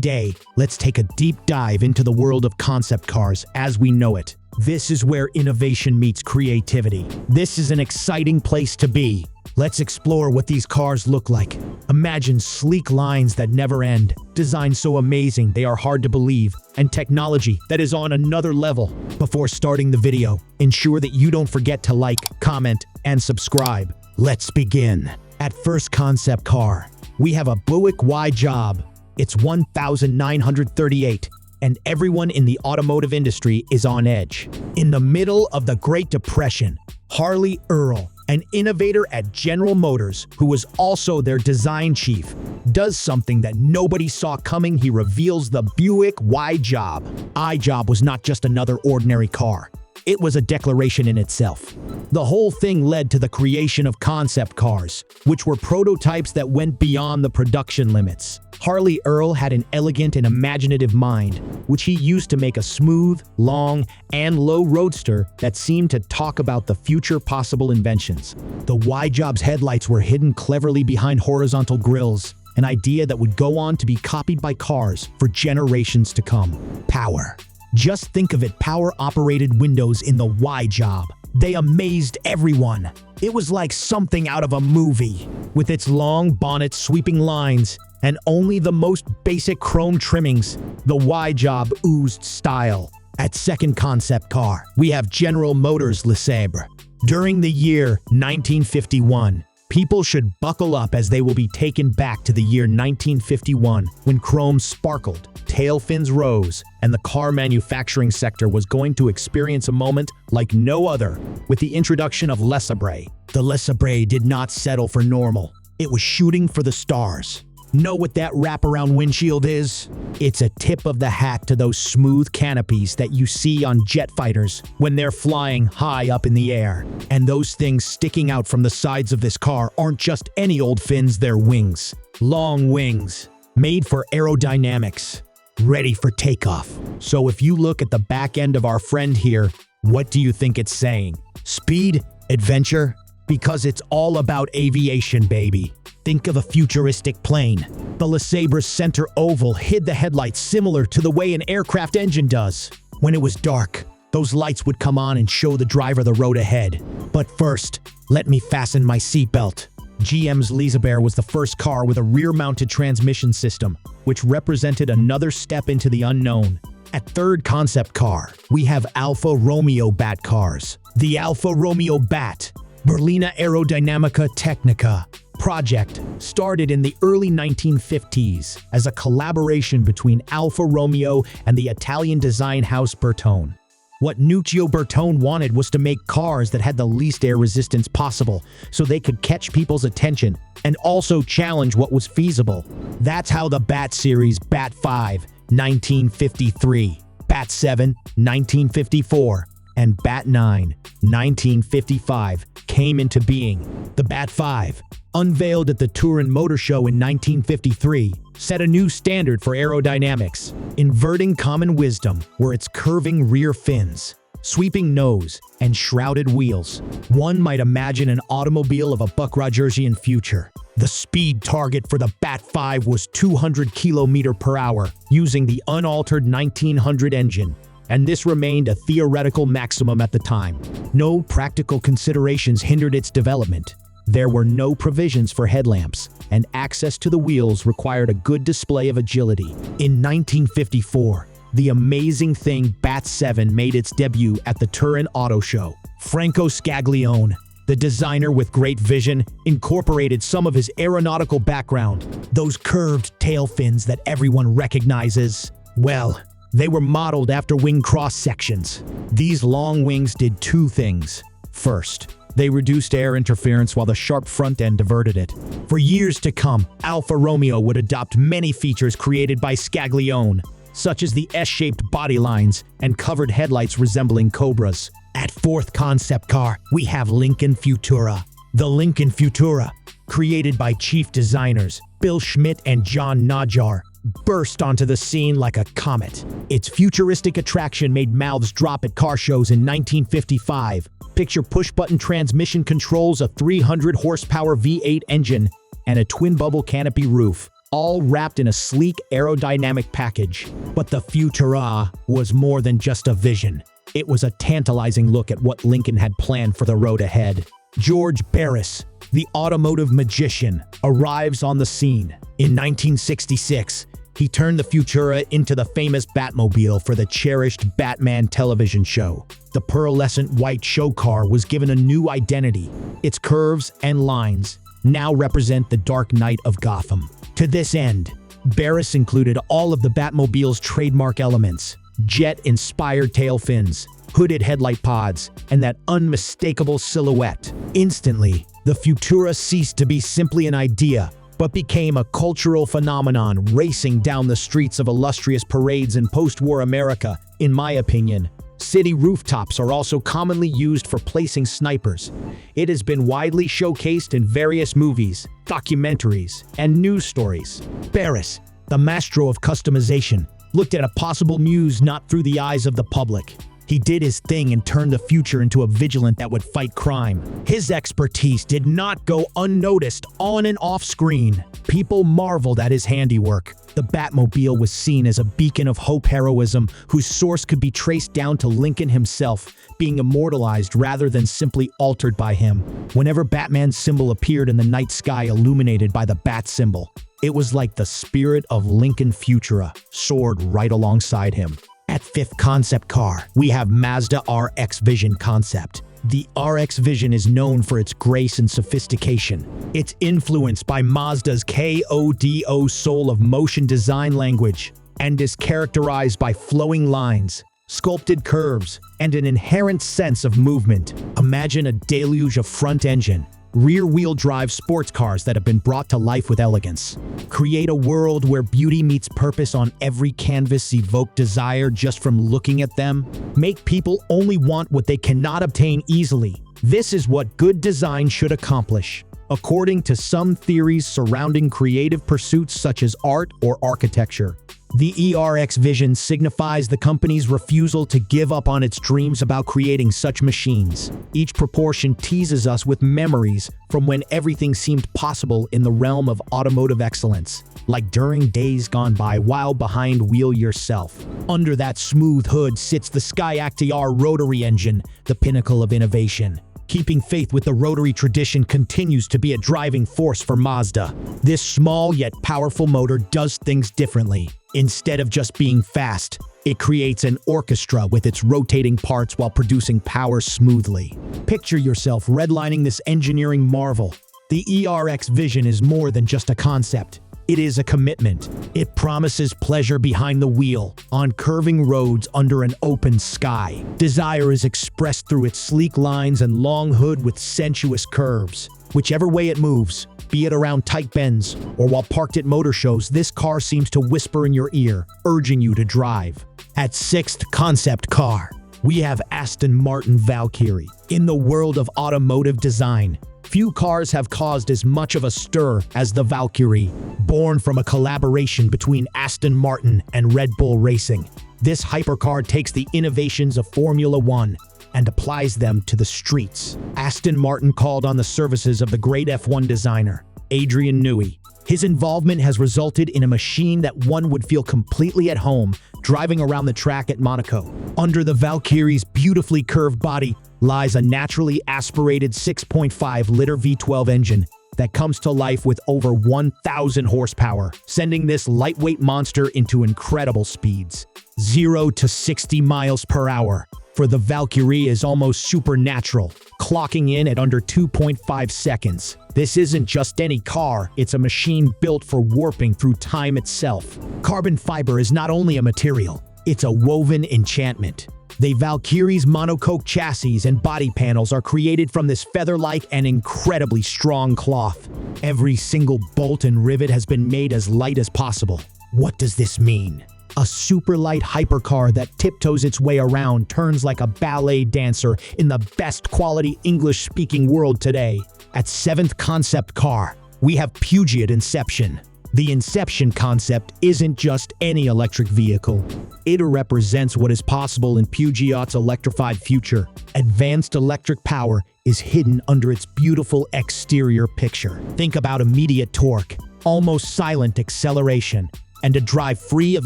Today, let's take a deep dive into the world of concept cars as we know it. This is where innovation meets creativity. This is an exciting place to be. Let's explore what these cars look like. Imagine sleek lines that never end, design so amazing they are hard to believe, and technology that is on another level. Before starting the video, ensure that you don't forget to like, comment, and subscribe. Let's begin. At first concept car, we have a Buick Y-Job. It's 1938. And everyone in the automotive industry is on edge. In the middle of the Great Depression, Harley Earl, an innovator at General Motors, who was also their design chief, does something that nobody saw coming. He reveals the Buick Y-Job. Y-Job was not just another ordinary car. It was a declaration in itself. The whole thing led to the creation of concept cars, which were prototypes that went beyond the production limits. Harley Earl had an elegant and imaginative mind, which he used to make a smooth, long, and low roadster that seemed to talk about the future possible inventions. The Y-Job's headlights were hidden cleverly behind horizontal grills, an idea that would go on to be copied by cars for generations to come. Power. Just think of it, power-operated windows in the Y-Job. They amazed everyone. It was like something out of a movie. With its long bonnet, sweeping lines, and only the most basic chrome trimmings, the Y-Job oozed style. At second concept car, we have General Motors LRA. During the year 1951, people should buckle up as they will be taken back to the year 1951 when chrome sparkled, tail fins rose, and the car manufacturing sector was going to experience a moment like no other with the introduction of LRA. The LRA did not settle for normal. It was shooting for the stars. Know what that wraparound windshield is? It's a tip of the hat to those smooth canopies that you see on jet fighters when they're flying high up in the air. And those things sticking out from the sides of this car aren't just any old fins, they're wings. Long wings, made for aerodynamics, ready for takeoff. So if you look at the back end of our friend here, what do you think it's saying? Speed? Adventure? Because it's all about aviation, baby. Think of a futuristic plane. The LRA's center oval hid the headlights similar to the way an aircraft engine does. When it was dark, those lights would come on and show the driver the road ahead. But first, let me fasten my seatbelt. GM's LRA was the first car with a rear-mounted transmission system, which represented another step into the unknown. At third concept car, we have Alfa Romeo BAT cars. The Alfa Romeo BAT, Berlina Aerodynamica Technica project started in the early 1950s as a collaboration between Alfa Romeo and the Italian design house Bertone. What Nuccio Bertone wanted was to make cars that had the least air resistance possible so they could catch people's attention and also challenge what was feasible. That's how the BAT series BAT 5, 1953, BAT 7, 1954, and BAT 9, 1955 came into being. The BAT 5, unveiled at the Turin Motor Show in 1953, set a new standard for aerodynamics, inverting common wisdom were its curving rear fins, sweeping nose, and shrouded wheels. One might imagine an automobile of a Buck Rogersian future. The speed target for the BAT 5 was 200 km/h, using the unaltered 1900 engine, and this remained a theoretical maximum at the time. No practical considerations hindered its development. There were no provisions for headlamps, and access to the wheels required a good display of agility. In 1954, the amazing thing BAT 7 made its debut at the Turin Auto Show. Franco Scaglione, the designer with great vision, incorporated some of his aeronautical background. Those curved tail fins that everyone recognizes, well, they were modeled after wing cross-sections. These long wings did two things. First, they reduced air interference while the sharp front end diverted it. For years to come, Alfa Romeo would adopt many features created by Scaglione, such as the S-shaped body lines and covered headlights resembling cobras. At fourth concept car, we have Lincoln Futura. The Lincoln Futura, created by chief designers Bill Schmidt and John Najjar, burst onto the scene like a comet. Its futuristic attraction made mouths drop at car shows in 1955. Picture push-button transmission controls, a 300-horsepower V8 engine, and a twin-bubble canopy roof. all wrapped in a sleek aerodynamic package. But the Futura was more than just a vision. It was a tantalizing look at what Lincoln had planned for the road ahead. George Barris, the automotive magician, arrives on the scene. In 1966, he turned the Futura into the famous Batmobile for the cherished Batman television show. The pearlescent white show car was given a new identity. Its curves and lines now represent the Dark Knight of Gotham. To this end, Barris included all of the Batmobile's trademark elements: jet-inspired tail fins, hooded headlight pods, and that unmistakable silhouette. Instantly, the Futura ceased to be simply an idea, but became a cultural phenomenon racing down the streets of illustrious parades in post-war America. In my opinion, city rooftops are also commonly used for placing snipers. It has been widely showcased in various movies, documentaries, and news stories. Barris, the maestro of customization, looked at a possible muse not through the eyes of the public. He did his thing and turned the future into a vigilant that would fight crime. His expertise did not go unnoticed on and off screen. People marveled at his handiwork. The Batmobile was seen as a beacon of hope heroism whose source could be traced down to Lincoln himself, being immortalized rather than simply altered by him. Whenever Batman's symbol appeared in the night sky illuminated by the bat symbol, it was like the spirit of Lincoln Futura soared right alongside him. At fifth concept car, we have Mazda RX Vision concept. The RX Vision is known for its grace and sophistication. It's influenced by Mazda's KODO soul of motion design language and is characterized by flowing lines, sculpted curves, and an inherent sense of movement. Imagine a deluge of front-engine, rear-wheel drive sports cars that have been brought to life with elegance. Create a world where beauty meets purpose on every canvas, evoke desire just from looking at them. Make people only want what they cannot obtain easily. This is what good design should accomplish. According to some theories surrounding creative pursuits such as art or architecture, the ERX Vision signifies the company's refusal to give up on its dreams about creating such machines. Each proportion teases us with memories from when everything seemed possible in the realm of automotive excellence, like during days gone by while behind wheel yourself. Under that smooth hood sits the Skyactiv rotary engine, the pinnacle of innovation. Keeping faith with the rotary tradition continues to be a driving force for Mazda. This small yet powerful motor does things differently. Instead of just being fast, it creates an orchestra with its rotating parts while producing power smoothly. Picture yourself redlining this engineering marvel. The ERX Vision is more than just a concept. It is a commitment. It promises pleasure behind the wheel, on curving roads under an open sky. Desire is expressed through its sleek lines and long hood with sensuous curves. Whichever way it moves, be it around tight bends or while parked at motor shows, this car seems to whisper in your ear, urging you to drive. At sixth concept car, we have Aston Martin Valkyrie. In the world of automotive design, few cars have caused as much of a stir as the Valkyrie. Born from a collaboration between Aston Martin and Red Bull Racing, this hypercar takes the innovations of Formula One and applies them to the streets. Aston Martin called on the services of the great F1 designer, Adrian Newey. His involvement has resulted in a machine that one would feel completely at home driving around the track at Monaco. Under the Valkyrie's beautifully curved body lies a naturally aspirated 6.5-liter V12 engine that comes to life with over 1,000 horsepower, sending this lightweight monster into incredible speeds. 0 to 60 miles per hour for the Valkyrie is almost supernatural, clocking in at under 2.5 seconds. This isn't just any car, it's a machine built for warping through time itself. Carbon fiber is not only a material, it's a woven enchantment. The Valkyrie's monocoque chassis and body panels are created from this feather-like and incredibly strong cloth. Every single bolt and rivet has been made as light as possible. What does this mean? A super light hypercar that tiptoes its way around turns like a ballet dancer in the best quality English-speaking world today. At seventh concept car, we have Peugeot Inception. The Inception concept isn't just any electric vehicle. It represents what is possible in Peugeot's electrified future. Advanced electric power is hidden under its beautiful exterior picture. Think about immediate torque, almost silent acceleration, and a drive free of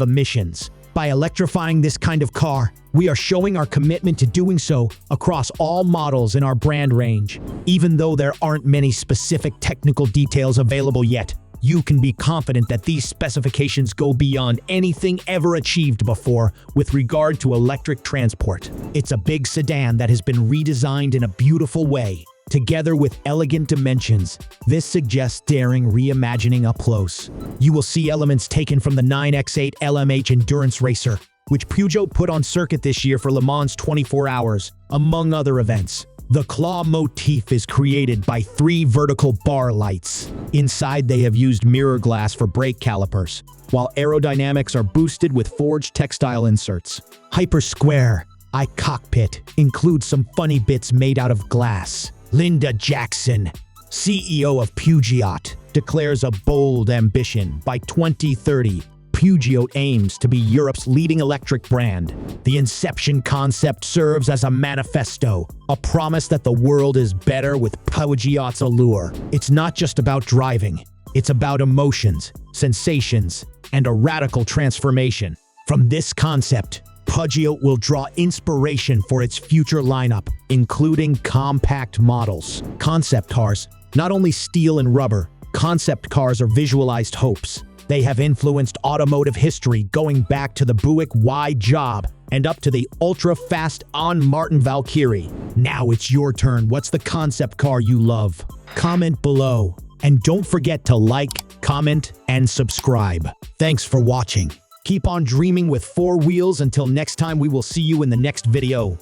emissions. By electrifying this kind of car, we are showing our commitment to doing so across all models in our brand range. Even though there aren't many specific technical details available yet, you can be confident that these specifications go beyond anything ever achieved before with regard to electric transport. It's a big sedan that has been redesigned in a beautiful way. Together with elegant dimensions, this suggests daring reimagining up close. You will see elements taken from the 9X8 LMH endurance racer, which Peugeot put on circuit this year for Le Mans 24 Hours, among other events. The claw motif is created by 3 vertical bar lights. Inside, they have used mirror glass for brake calipers, while aerodynamics are boosted with forged textile inserts. Hyper Square I cockpit includes some funny bits made out of glass. Linda Jackson, CEO of Peugeot, declares a bold ambition. By 2030, Peugeot aims to be Europe's leading electric brand. The Inception concept serves as a manifesto, a promise that the world is better with Peugeot's allure. It's not just about driving, it's about emotions, sensations, and a radical transformation. From this concept, Peugeot will draw inspiration for its future lineup, including compact models. Concept cars, not only steel and rubber, concept cars are visualized hopes. They have influenced automotive history going back to the Buick Y-Job and up to the ultra-fast Aston Martin Valkyrie. Now it's your turn. What's the concept car you love? Comment below. And don't forget to like, comment, and subscribe. Thanks for watching. Keep on dreaming with 4 wheels. Until next time, we will see you in the next video.